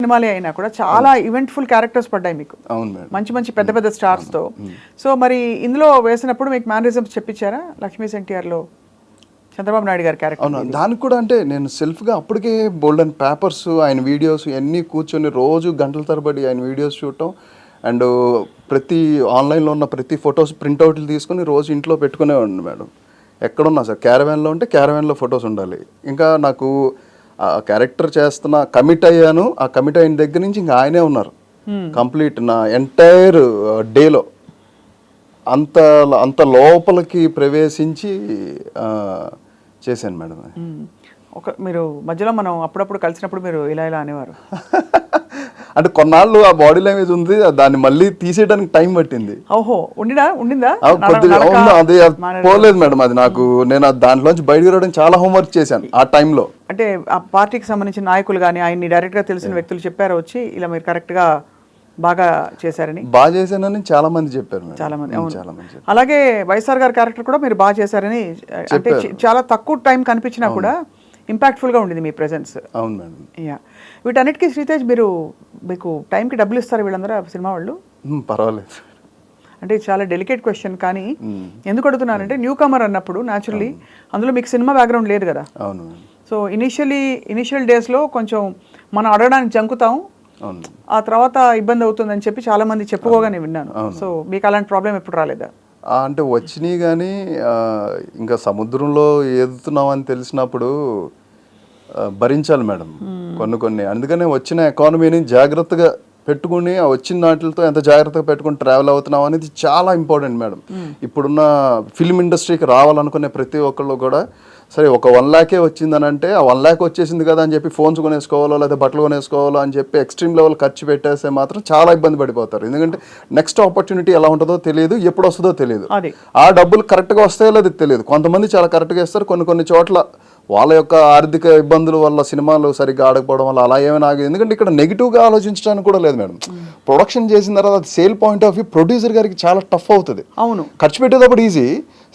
సినిమాలే అయినా కూడా చాలా ఈవెంట్ఫుల్ క్యారెక్టర్స్ పడ్డాయి మీకు. అవును మేడం. మంచి మంచి పెద్ద పెద్ద స్టార్స్ తో. సో మరి ఇందులో వేసినప్పుడు మీకు మేనరిజమ్స్ చెప్పించారా? లక్ష్మీస్ ఎన్టీఆర్లో చంద్రబాబు నాయుడు గారి క్యారెక్టర్. అవును, దానికి కూడా అంటే నేను సెల్ఫ్గా అప్పటికే బోల్డ్ అండ్ పేపర్స్, ఆయన వీడియోస్ ఇవన్నీ కూర్చొని రోజు గంటల తరబడి ఆయన వీడియోస్ చూడటం, అండ్ ప్రతి ఆన్లైన్లో ఉన్న ప్రతి ఫొటోస్ ప్రింట్అవుట్లు తీసుకొని రోజు ఇంట్లో పెట్టుకునేవాడిని మేడం. ఎక్కడున్నా సార్, క్యారవాన్లో ఉంటే క్యారవాన్లో ఫొటోస్ ఉండాలి. ఇంకా నాకు ఆ క్యారెక్టర్ చేస్తున్న కమిట్ అయ్యాను. ఆ కమిట్ అయిన దగ్గర నుంచి ఇంకా ఆయనే ఉన్నారు కంప్లీట్ నా ఎంటైర్ డేలో. అంత అంత లోపలికి ప్రవేశించి చేశాను మేడం. మీరు మధ్యలో మనం అప్పుడప్పుడు కలిసినప్పుడు మీరు ఇలా ఇలా అనేవారు అంటే కొన్నాళ్ళు ఆ బాడీ లాంగ్వేజ్ ఉంది, దాన్ని మళ్ళీ తీసేయడానికి టైం పట్టింది. ఓహో, ఉండిందా కొద్దిగా అది పోలేదు మేడం. అది నాకు నేను దాంట్లోంచి బయటకు రావడానికి చాలా హోంవర్క్ చేశాను ఆ టైంలో. అంటే ఆ పార్టీకి సంబంధించిన నాయకులు కానీ ఆయన్ని డైరెక్ట్ గా తెలిసిన వ్యక్తులు చెప్పారు వచ్చి ఇలా మీరు కరెక్ట్ గా బాగా చేశారని? బాగా చేశానని చాలా మంది చెప్పారు. చాలా మంది. అలాగే వైఎస్ఆర్ గారి క్యారెక్టర్ కూడా మీరు బాగా చేశారని, అంటే చాలా తక్కువ టైం కనిపించినా కూడా ఇంపాక్ట్ఫుల్ గా ఉండింది మీ ప్రెజెన్స్. అవును మేడం. యా, వీటన్నిటికీ శ్రీతేజ్ మీకు టైంకి డబ్బులు ఇస్తారు వీళ్ళందరూ సినిమా వాళ్ళు? పర్వాలేదు. అంటే చాలా డెలికేట్ క్వశ్చన్, కానీ ఎందుకు అడుగుతున్నానంటే న్యూ కమర్ అన్నప్పుడు న్యాచురల్లీ అందులో మీకు సినిమా బ్యాక్గ్రౌండ్ లేదు కదా. అవును. సో ఇనిషియల్ డేస్లో కొంచెం మనం అడగడానికి జంకుతాం, ఆ తర్వాత ఇబ్బంది అవుతుందని చెప్పి చాలా మంది చెప్పుకోగానే విన్నాను. సో మీకు అలాంటి ప్రాబ్లం ఎప్పుడు రాలేదా? అంటే వచ్చినాయి, కానీ ఇంకా సముద్రంలో ఎదుగుతున్నాం అని తెలిసినప్పుడు భరించాలి మేడం కొన్ని. అందుకనే వచ్చిన ఎకానమీని జాగ్రత్తగా పెట్టుకుని, ఆ వచ్చిన వాటితో ఎంత జాగ్రత్తగా పెట్టుకుని ట్రావెల్ అవుతున్నాం అనేది చాలా ఇంపార్టెంట్ మేడం. ఇప్పుడున్న ఫిల్మ్ ఇండస్ట్రీకి రావాలనుకునే ప్రతి ఒక్కళ్ళు కూడా సరే ఒక 1 lakh వచ్చిందని అంటే ఆ 1 lakh వచ్చేసింది కదా అని చెప్పి ఫోన్స్ కొనేసుకోవాలో లేదా బట్టలు కొనేసుకోవాలో అని చెప్పి ఎక్స్ట్రీమ్ లెవెల్ ఖర్చు పెట్టేస్తే మాత్రం చాలా ఇబ్బంది పడిపోతారు. ఎందుకంటే నెక్స్ట్ ఆపర్చునిటీ ఎలా ఉంటుందో తెలియదు, ఎప్పుడు వస్తుందో తెలియదు, ఆ డబ్బులు కరెక్ట్గా వస్తాయో లేదో తెలియదు. కొంతమంది చాలా కరెక్ట్గా ఇస్తారు, కొన్ని చోట్ల వాళ్ళ యొక్క ఆర్థిక ఇబ్బందుల వల్ల సినిమాలు సరిగ్గా ఆడకపోవడం వల్ల అలా ఏమైనా ఆగేది. ఎందుకంటే ఇక్కడ నెగిటివ్గా ఆలోచించడానికి కూడా లేదు మేడం. ప్రొడక్షన్ చేసిన తర్వాత sale point of view producer గారికి చాలా టఫ్ అవుతుంది. అవును, ఖర్చు పెట్టేటప్పుడు ఈజీ,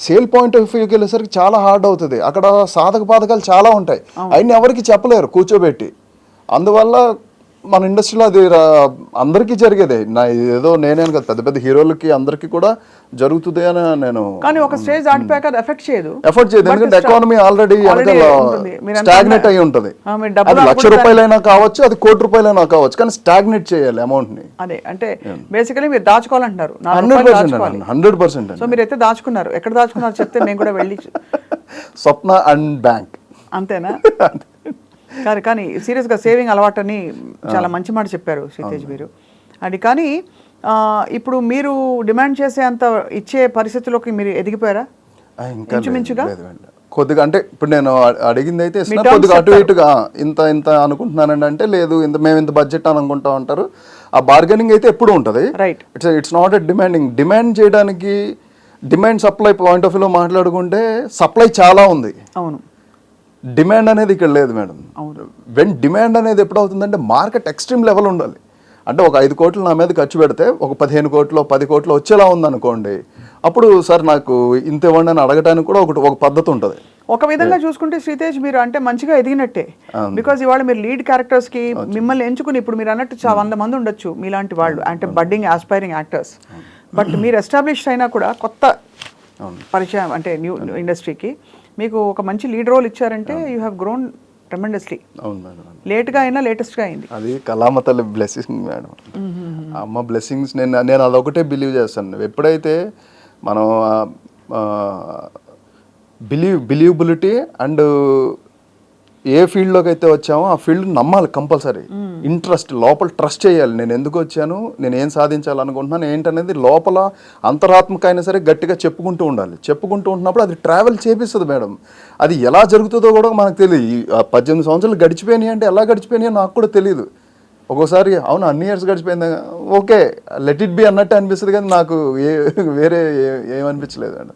సేల్ పాయింట్ ఆఫ్ వ్యూకి వెళ్ళేసరికి చాలా హార్డ్ అవుతుంది. అక్కడ సాధక బాధకాలు చాలా ఉంటాయి, అవన్నీ ఎవరికి చెప్పలేరు కూర్చోబెట్టి. అందువల్ల మన ఇండస్ట్రీలో అది అందరికీ జరిగేదే. ఏదో నేనే కదా, పెద్ద పెద్ద హీరోలకి అందరికీ కూడా జరుగుతుంది అని నేను. కానీ ఒక స్టేజ్ దాటిపోయాక అది ఎఫెక్ట్ చేయదు, ఎందుకంటే ఎకానమీ ఆల్రెడీ స్టాగ్నేట్ అయి ఉంటుంది. అది ₹1,00,000 కావచ్చు, అది ₹1,00,00,000 కావచ్చు, కానీ స్టాగ్నేట్ చేయాలి అమౌంట్ ని. అదే అంటే బేసికలీ మీరు దాచుకోవాలంటున్నారు. 100%. సో మీరు అయితే దాచుకున్నారు, ఎక్కడ దాచుకున్నారు చెప్తే నేను కూడా వెళ్ళి. స్వప్న అండ్ బ్యాంక్. అంతేనా? కానీ సీరియస్గా సేవింగ్ అలవాటు అని చాలా మంచి మాట చెప్పారు శ్రీతేజ్ మీరు. అది కానీ ఇప్పుడు మీరు డిమాండ్ చేసే అంత ఇచ్చే పరిస్థితుల్లోకి మీరు ఎదిగిపోయారా? ఇంచుమించుగా కొద్దిగా. అంటే ఇప్పుడు నేను అడిగింది అయితే కొద్దిగా అటు ఇటుగా ఇంత అనుకుంటున్నానండి అంటే, లేదు మేము ఇంత బడ్జెట్ అని అనుకుంటా ఉంటారు. ఆ బార్గెనింగ్ అయితే ఎప్పుడు ఉంటుంది. Right. It's not a demand చేయడానికి డిమాండ్ సప్లై పాయింట్ ఆఫ్ వ్యూలో మాట్లాడుకుంటే సప్లై చాలా ఉంది. అవును, డిమాండ్ అనేది ఇక్కడ లేదు మేడం. వెన్ డిమాండ్ అనేది ఎప్పుడు అవుతుందంటే మార్కెట్ ఎక్స్ట్రీమ్ లెవెల్ ఉండాలి. అంటే ఒక 5 కోట్లు నా మీద ఖర్చు పెడితే ఒక 15 కోట్లు 10 కోట్లు వచ్చేలా ఉందనుకోండి, అప్పుడు సార్ నాకు ఇంత ఇవ్వండి అని అడగడానికి కూడా ఒక పద్ధతి ఉంటుంది. ఒక విధంగా చూసుకుంటే శ్రీతేజ్ మీరు అంటే మంచిగా ఎదిగినట్టే. బికాజ్ ఇవాళ మీరు లీడ్ క్యారెక్టర్స్ కి మిమ్మల్ని ఎంచుకుని, ఇప్పుడు మీరు అన్నట్టు 100 మంది ఉండొచ్చు మీలాంటి వాళ్ళు, అంటే బడ్డింగ్ ఆస్పైరింగ్ యాక్టర్స్. బట్ మీరు ఎస్టాబ్లిష్ అయినా కూడా కొత్త పరిచయం, అంటే న్యూ ఇండస్ట్రీకి మీకు ఒక మంచి లీడ్ రోల్ ఇచ్చారంటే యూ హ్యావ్ గ్రోన్ ట్రెమెండస్లీ. అవును మేడం. లేట్గా అయినా లేటెస్ట్గా అయింది. అది కళామ తల్లి బ్లెస్సింగ్ మేడం. అమ్మ బ్లెస్సింగ్స్. నేను అదొకటే బిలీవ్ చేస్తాను. ఎప్పుడైతే మనం బిలీవబిలిటీ అండ్ ఏ ఫీల్డ్లోకి అయితే వచ్చామో ఆ ఫీల్డ్ నమ్మాలి కంపల్సరీ. ఇంట్రెస్ట్, లోపల ట్రస్ట్ చేయాలి. నేను ఎందుకు వచ్చాను, నేను ఏం సాధించాలనుకుంటున్నాను ఏంటనేది లోపల అంతరాత్మక అయినా సరే గట్టిగా చెప్పుకుంటూ ఉండాలి. చెప్పుకుంటూ ఉంటున్నప్పుడు అది ట్రావెల్ చేపిస్తుంది మేడం. అది ఎలా జరుగుతుందో కూడా మనకు తెలియదు. 18 సంవత్సరాలు గడిచిపోయినాయి అంటే ఎలా గడిచిపోయినాయో నాకు కూడా తెలియదు. ఒక్కోసారి అవును అన్ని ఇయర్స్ గడిచిపోయింది, ఓకే లెట్ ఇట్ బి అన్నట్టు అనిపిస్తుంది, కానీ నాకు వేరే ఏమనిపించలేదు మేడం.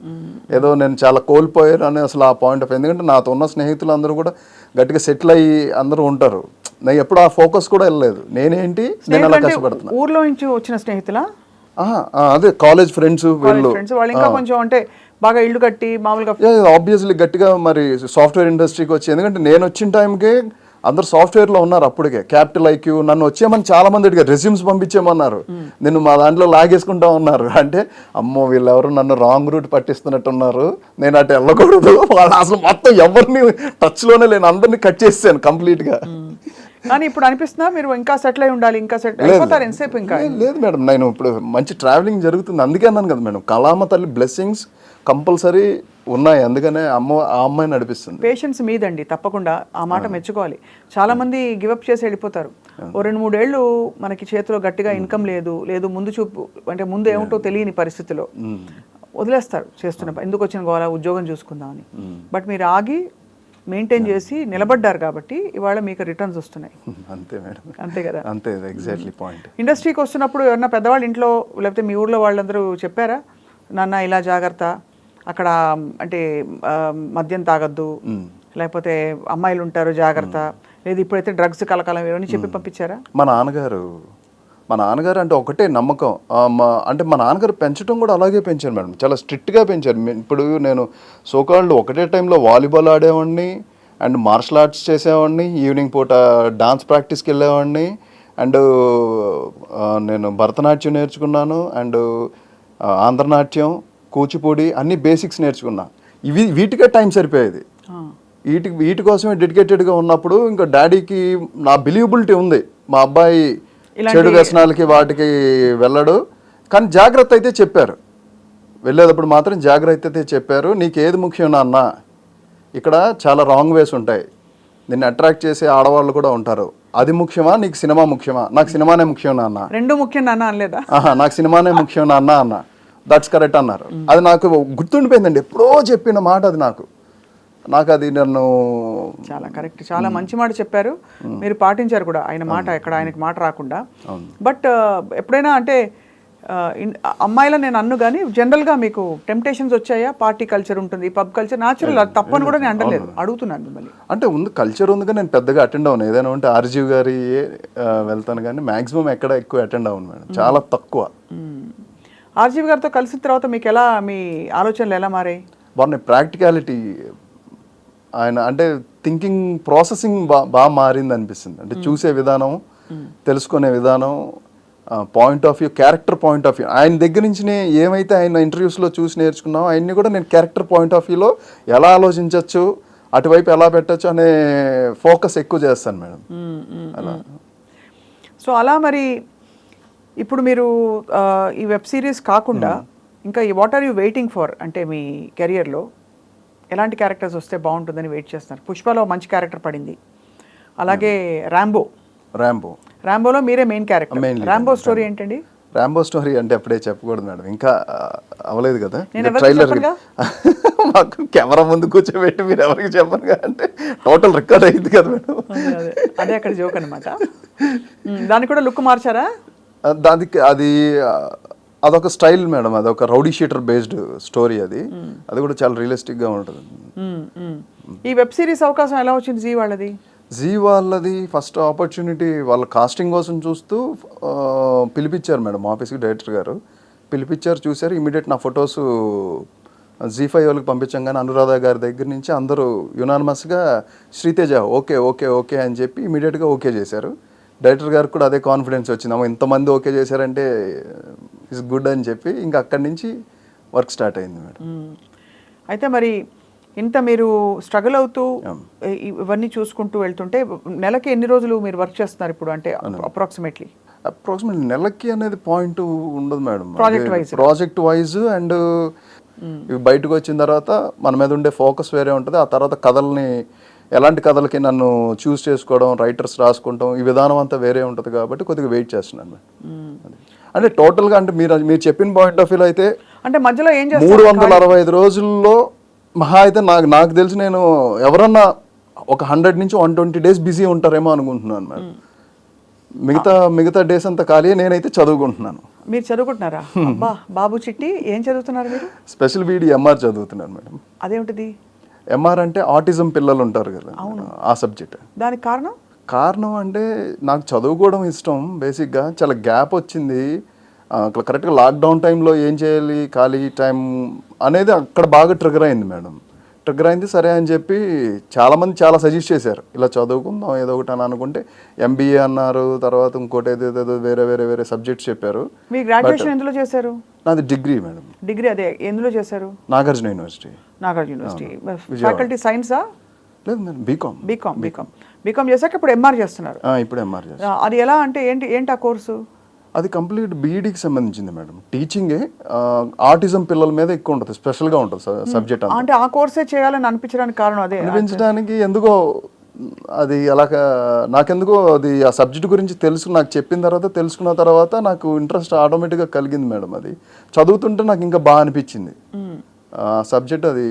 ఏదో నేను చాలా కోల్పోయాను అని అసలు ఆ పాయింట్ ఆఫ్. ఎందుకంటే నాతో ఉన్న స్నేహితులు అందరూ కూడా గట్టిగా సెటిల్ అయ్యి అందరూ ఉంటారు. నేను ఎప్పుడు ఆ ఫోకస్ కూడా వెళ్ళలేదు. నేనేంటి నేను అలా కష్టపడుతున్నా. ఊర్లో నుంచి వచ్చిన స్నేహితులా? అదే కాలేజ్ ఫ్రెండ్స్ వీళ్ళు ఇంకా కొంచెం అంటే బాగా ఇల్లు కట్టి మామూలుగా ఆబ్వియస్లీ గట్టిగా మరి సాఫ్ట్వేర్ ఇండస్ట్రీకి వచ్చి. ఎందుకంటే నేను వచ్చిన టైంకి అందరు సాఫ్ట్వేర్లో ఉన్నారు అప్పటికే. క్యాపిటల్ ఐక్యూ నన్ను వచ్చేయమని చాలా మంది అడిగారు, రెజ్యూమ్స్ పంపించేమన్నారు, నేను మా దాంట్లో లాగేసుకుంటా ఉన్నారు. అంటే అమ్మో వీళ్ళెవరు నన్ను రాంగ్ రూట్ పట్టిస్తున్నట్టున్నారు, నేను అటు వెళ్ళకూడదు. వాళ్ళు అసలు మొత్తం ఎవరిని టచ్లోనే లేను, అందరినీ కట్ చేసాను కంప్లీట్గా. కానీ ఇప్పుడు అనిపిస్తుందా మీరు ఇంకా సెటిల్ అయి ఉండాలి, ఇంకా సెటిల్ అయిపోతారు ఎంతసేపు? ఇంకా లేదు మేడం, నేను ఇప్పుడు మంచి ట్రావెలింగ్ జరుగుతుంది, అందుకే అన్నాను కదా మేడం, కళామ తల్లి బ్లెస్సింగ్స్ కంపల్సరీ ఉన్నాయి, అందుకనే ఆ అమ్మాయి నడిపిస్తుంది. పేషెన్స్ మీదండి, తప్పకుండా ఆ మాట మెచ్చుకోవాలి. చాలా మంది గివప్ చేసి వెళ్ళిపోతారు. ఓ 2-3 ఏళ్ళు మనకి చేతిలో గట్టిగా ఇన్కమ్ లేదు ముందు చూపు, అంటే ముందు ఏమిటో తెలియని పరిస్థితిలో వదిలేస్తారు చేస్తున్న ఎందుకు వచ్చిన గోలా ఉద్యోగం చూసుకుందామని. బట్ మీరు ఆగి మెయింటైన్ చేసి నిలబడ్డారు కాబట్టి ఇవాళ మీకు రిటర్న్స్ వస్తున్నాయి. అంతే మేడం, అంతే కదా, అంతే ఎగ్జాక్ట్లీ పాయింట్. ఇండస్ట్రీకి వస్తున్నప్పుడు ఎవరన్నా పెద్దవాళ్ళు ఇంట్లో లేకపోతే మీ ఊర్లో వాళ్ళందరూ చెప్పారా, నాన్న ఇలా జాగ్రత్త, అక్కడ అంటే మద్యం తాగద్దు, లేకపోతే అమ్మాయిలు ఉంటారు జాగ్రత్త, లేదు ఇప్పుడైతే డ్రగ్స్ కలకాలం ఇవన్నీ చెప్పి పంపించారా? మా నాన్నగారు అంటే ఒకటే నమ్మకం, అంటే మా నాన్నగారు పెంచడం కూడా అలాగే పెంచారు మేడం, చాలా స్ట్రిక్ట్గా పెంచారు. ఇప్పుడు నేను సోకాల్డ్ ఒకటే టైంలో వాలీబాల్ ఆడేవాడిని అండ్ మార్షల్ ఆర్ట్స్ చేసేవాడిని, ఈవినింగ్ పూట డాన్స్ ప్రాక్టీస్కి వెళ్ళేవాడిని, అండ్ నేను భరతనాట్యం నేర్చుకున్నాను, అండ్ ఆంధ్రనాట్యం, కూచిపూడి అన్ని బేసిక్స్ నేర్చుకున్నా. వీటికే టైం సరిపోయేది. వీటి కోసమే డెడికేటెడ్గా ఉన్నప్పుడు ఇంకా డాడీకి నా బిలీవబిలిటీ ఉంది, మా అబ్బాయి చెడు వ్యసనాలకి వాటికి వెళ్ళడు, కానీ జాగ్రత్త అయితే చెప్పారు, వెళ్ళేటప్పుడు మాత్రం జాగ్రత్త అయితే చెప్పారు. నీకు ఏది ముఖ్యం నాన్న, ఇక్కడ చాలా రాంగ్ వేస్ ఉంటాయి, నిన్ను అట్రాక్ట్ చేసే ఆడవాళ్ళు కూడా ఉంటారు, అది ముఖ్యమా నీకు సినిమా ముఖ్యమా? నాకు సినిమానే ముఖ్యం నాన్న. రెండు ముఖ్యం నాన్న అనలేదా? నాకు సినిమానే ముఖ్యం నాన్న అన్న. దట్స్ కరెక్ట్ అన్నారు. అది నాకు గుర్తుండిపోయిందండి, ఎప్పుడో చెప్పిన మాట అది నాకు అది నన్ను చాలా కరెక్ట్, చాలా మంచి మాట చెప్పారు, మీరు పాటించారు కూడా ఆయన మాట, ఎక్కడ ఆయనకి మాట రాకుండా. బట్ ఎప్పుడైనా అంటే అమ్మాయిలా నేను అన్ను కానీ జనరల్గా మీకు టెంప్టేషన్స్ వచ్చాయా? పార్టీ కల్చర్ ఉంటుంది, పబ్ కల్చర్ న్యాచురల్, అది తప్పని కూడా నేను అంటలేదు, అడుగుతున్నాను మిమ్మల్ని. అంటే ఉంది కల్చర్ ఉంది కానీ నేను పెద్దగా అటెండ్ అవ్వను, ఏదైనా ఉంటే ఆర్జీవ్ గారి వెళ్తాను కానీ మ్యాక్సిమం ఎక్కడ ఎక్కువ అటెండ్ అవ్వను మేడం, చాలా తక్కువ. ఆర్జీవ్ గారితో కలిసిన తర్వాత మీకు ఎలా మీ ఆలోచనలు ఎలా మారాయి? వారిని ప్రాక్టికాలిటీ, ఆయన అంటే థింకింగ్ ప్రాసెసింగ్ బాగా మారింది అనిపిస్తుంది. అంటే చూసే విధానం, తెలుసుకునే విధానం, point of view, character point of view, ఆయన దగ్గర నుంచి ఏమైతే ఆయన ఇంటర్వ్యూస్లో చూసి నేర్చుకున్నామో ఆయన్ని కూడా నేను క్యారెక్టర్ పాయింట్ ఆఫ్ వ్యూలో ఎలా ఆలోచించవచ్చు, అటువైపు ఎలా పెట్టచ్చు అనే ఫోకస్ ఎక్కువ చేస్తాను మేడం. అలా సో అలా మరి ఇప్పుడు మీరు ఈ వెబ్ సిరీస్ కాకుండా ఇంకా what are you waiting for, అంటే మీ కెరియర్లో ఎలాంటి క్యారెక్టర్స్ వస్తే బాగుంటుందని వెయిట్ చేస్తున్నారు? పుష్పలో మంచి క్యారెక్టర్ పడింది, అలాగే ర్యాంబోలో మీరే మెయిన్ క్యారెక్టర్. ర్యాంబో స్టోరీ ఏంటండి? ర్యాంబో స్టోరీ అంటే అప్పుడే చెప్పకూడదు మేడం, ఇంకా అవ్వలేదు కదా ట్రైలర్. మాకు కెమెరా ముందు కూర్చోబెట్టి మీరు ఎవరికి చెప్పను అంటే టోటల్ రికార్డ్ అయింది కదా మేడం. అదే అక్కడ జోక్ అనమాట. దాన్ని కూడా లుక్ మార్చారా? దానికి అదొక స్టైల్ మేడం, అదొక రౌడీ షీటర్ బేస్డ్ స్టోరీ, అది కూడా చాలా రియలిస్టిక్గా ఉంటుంది. ఈ వెబ్ సిరీస్ అవకాశం ఎలా వచ్చింది జీ వాళ్ళది? ఫస్ట్ ఆపర్చునిటీ వాళ్ళ కాస్టింగ్ కోసం చూస్తూ పిలిపించారు మేడం ఆఫీస్కి, డైరెక్టర్ గారు పిలిపించారు, చూశారు, ఇమీడియట్ నా ఫొటోస్ Zee5 వాళ్ళకి పంపించాం. కానీ అనురాధ గారి దగ్గర నుంచి అందరూ యునానిమస్గా శ్రీతేజ ఓకే ఓకే ఓకే అని చెప్పి ఇమీడియట్గా ఓకే చేశారు. డైరెక్టర్ గారికి కూడా అదే కాన్ఫిడెన్స్ వచ్చింది, ఇంతమంది ఓకే చేశారంటే ఇట్స్ గుడ్ అని చెప్పి ఇంకా అక్కడి నుంచి వర్క్ స్టార్ట్ అయింది మేడం. అయితే మరి ఇంత మీరు స్ట్రగుల్ అవుతూ ఇవన్నీ చూసుకుంటూ వెళ్తుంటే నెలకి ఎన్ని రోజులు మీరు వర్క్ చేస్తున్నారు ఇప్పుడు? అంటే అప్రాక్సిమేట్లీ నెలకి అనేది పాయింట్ ఉండదు మేడం, ప్రాజెక్ట్ వైజ్. అండ్ ఇవి బయటకు వచ్చిన తర్వాత మన మీద ఉండే ఫోకస్ వేరే ఉంటుంది. ఆ తర్వాత కథల్ని ఎలాంటి కథలకి నన్ను చూస్ చేసుకోవడం, రైటర్స్ రాసుకుంటాం, ఈ విధానం అంతా వేరే ఉంటుంది కాబట్టి కొద్దిగా వెయిట్ చేస్తున్నాను మేడం. అంటే టోటల్గా అంటే మీరు చెప్పిన పాయింట్ ఆఫ్ వ్యూలో అయితే అంటే మధ్యలో ఏం చేస్తారు 365 రోజుల్లో మహా అయితే నాకు తెలిసి నేను ఎవరన్నా ఒక 100 నుంచి 120 డేస్ బిజీ ఉంటారేమో అనుకుంటున్నాను మేడం. మిగతా డేస్ అంతా ఖాళీ, నేనైతే చదువుకుంటున్నాను. మీరు చదువుకుంటున్నారా? అబ్బా బాబు చిట్టి, ఏం చదువుతున్నారు మీరు? స్పెషల్ బీడీ ఎంఆర్ చదువుతున్నాను మేడం. అదేమిటిది? ఎంఆర్ అంటే ఆటిజం పిల్లలు ఉంటారు కదా, ఆ సబ్జెక్ట్. దానికి కారణం అంటే నాకు చదువుకోవడం ఇష్టం బేసిక్గా, చాలా గ్యాప్ వచ్చింది. కరెక్ట్గా లాక్డౌన్ టైంలో ఏం చేయాలి, ఖాళీ టైం అనేది అక్కడ బాగా ట్రిగర్ అయింది మేడం. దగ్గర అయింది సరే అని చెప్పి చాలామంది చాలా సజెస్ట్ చేశారు ఇలా చదువుకుందాం ఏదో ఒకటి అని అనుకుంటే ఎంబీఏ అన్నారు, తర్వాత ఇంకోటి ఏదేదో వేరే వేరే వేరే సబ్జెక్ట్స్ చెప్పారు. మీ గ్రాడ్యుయేషన్ ఎందులో చేశారు? నాది డిగ్రీ మేడం. డిగ్రీ అదే ఎందులో చేశారు? Nagarjuna university. Nagarjuna university. Faculty సైన్సా? లేదు మేడం, బీకామ్. బీకామ్ చేశాక ఇప్పుడు ఎంఆర్ చేస్తున్నారు. ఇప్పుడు ఎంఆర్ చేస్తాను. అది ఎలా అంటే ఏంటి ఆ కోర్సు? అది కంప్లీట్ బీఈడీకి సంబంధించింది మేడం. టీచింగే ఆటిజం పిల్లల మీద ఎక్కువ ఉంటుంది, స్పెషల్గా ఉంటుంది సబ్జెక్ట్. అంటే ఆ కోర్సే చేయాలని అనిపించడానికి కారణం అదే అనిపించడానికి ఎందుకో అది అలాగా నాకెందుకో అది ఆ సబ్జెక్ట్ గురించి నాకు చెప్పిన తర్వాత తెలుసుకున్న తర్వాత నాకు ఇంట్రెస్ట్ ఆటోమేటిక్గా కలిగింది మేడం. అది చదువుతుంటే నాకు ఇంకా బాగా అనిపించింది సబ్జెక్ట్. అది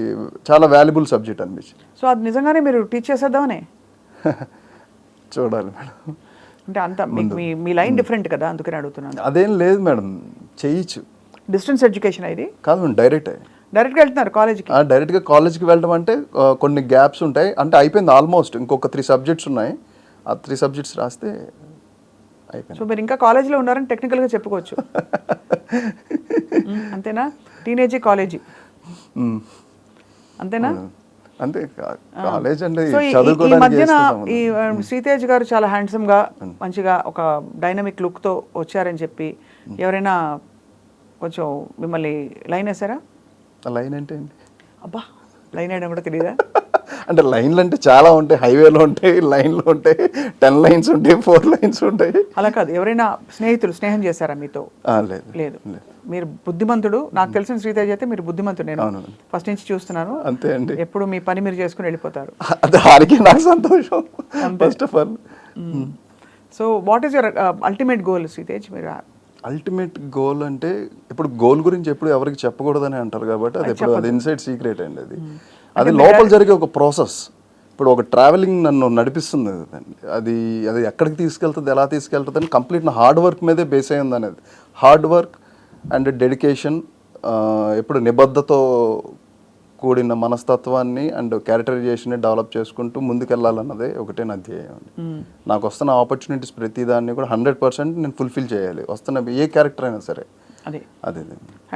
చాలా వాల్యుబుల్ సబ్జెక్ట్ అనిపించింది. సో అది నిజంగానే మీరు టీచ్ చేసేద్దామనే చూడాలి మేడం. అంటే అంత మీ లైన్ డిఫరెంట్ కదా, అందుకని అడుగుతున్నాను. అదేం లేదు మేడం, చేయొచ్చు. డిస్టెన్స్ ఎడ్యుకేషన్ ఇది కాదు మేడం, డైరెక్ట్గా వెళ్తున్నారు కాలేజ్కి? డైరెక్ట్గా కాలేజ్కి వెళ్ళడం అంటే కొన్ని గ్యాప్స్ ఉంటాయి, అంటే అయిపోయింది ఆల్మోస్ట్. ఇంకొక 3 సబ్జెక్ట్స్ ఉన్నాయి, ఆ 3 సబ్జెక్ట్స్ రాస్తే అయిపోయింది. సో మీరు ఇంకా కాలేజీలో ఉన్నారని టెక్నికల్గా చెప్పుకోవచ్చు. అంతేనా? టీనేజీ కాలేజీ అంతేనా? అంతే కాలేజ్ అంటే సో ఈ మధ్యన ఈ శ్రీతేజ్ గారు చాలా హ్యాండ్సమ్ గా మంచిగా ఒక డైనమిక్ లుక్ తో వచ్చారని చెప్పి ఎవరైనా కొంచెం మిమ్మల్ని లైన్ వేసారా? లైన్ అంటే ఏంటి? అబ్బా, లైన్ వేయడం కూడా తెలియదా? అంటే లైన్లు అంటే చాలా ఉంటాయి, హైవేలో ఉంటాయి, లైన్లు ఉంటాయి, 10 లైన్స్ ఉంటాయి, 4 లైన్స్ ఉంటాయి. అలా కాదు, ఎవరైనా స్నేహం చేశారా మీతో? లేదు. మీరు బుద్ధిమంతుడు, నాకు తెలిసిన శ్రీతేజ్ అయితే మీరు బుద్ధిమంతుడు. నేను ఫస్ట్ నుంచి చూస్తున్నాను. అంతే అండి, ఎప్పుడు మీ పని మీరు చేసుకుని వెళ్ళిపోతారు. దానికి నాకు సంతోషం first of all. So what is your ultimate goal Sritej? మీరు అల్టిమేట్ గోల్ అంటే ఇప్పుడు గోల్ గురించి ఎప్పుడు ఎవరికి చెప్పకూడదని అంటారు కాబట్టి అది ఎప్పుడు అది ఇన్సైడ్ సీక్రెట్ అండి. అది లోపల జరిగే ఒక ప్రాసెస్. ఇప్పుడు ఒక ట్రావెలింగ్ నన్ను నడిపిస్తుంది, అది ఎక్కడికి తీసుకెళ్తుంది, ఎలా తీసుకెళ్తుంది అని కంప్లీట్ నా హార్డ్ వర్క్ మీదే బేస్ అయ్యింది అనేది. హార్డ్ వర్క్ అండ్ డెడికేషన్, ఎప్పుడు నిబద్ధతో కూడిన మనస్తత్వాన్ని అండ్ క్యారెక్టరైజేషన్ని డెవలప్ చేసుకుంటూ ముందుకెళ్ళాలన్నదే ఒకటే నా ధ్యేయం అండి. నాకు వస్తున్న ఆపర్చునిటీస్ ప్రతిదాన్ని కూడా 100% నేను ఫుల్ఫిల్ చేయాలి, వస్తున్న ఏ క్యారెక్టర్ అయినా సరే. అదే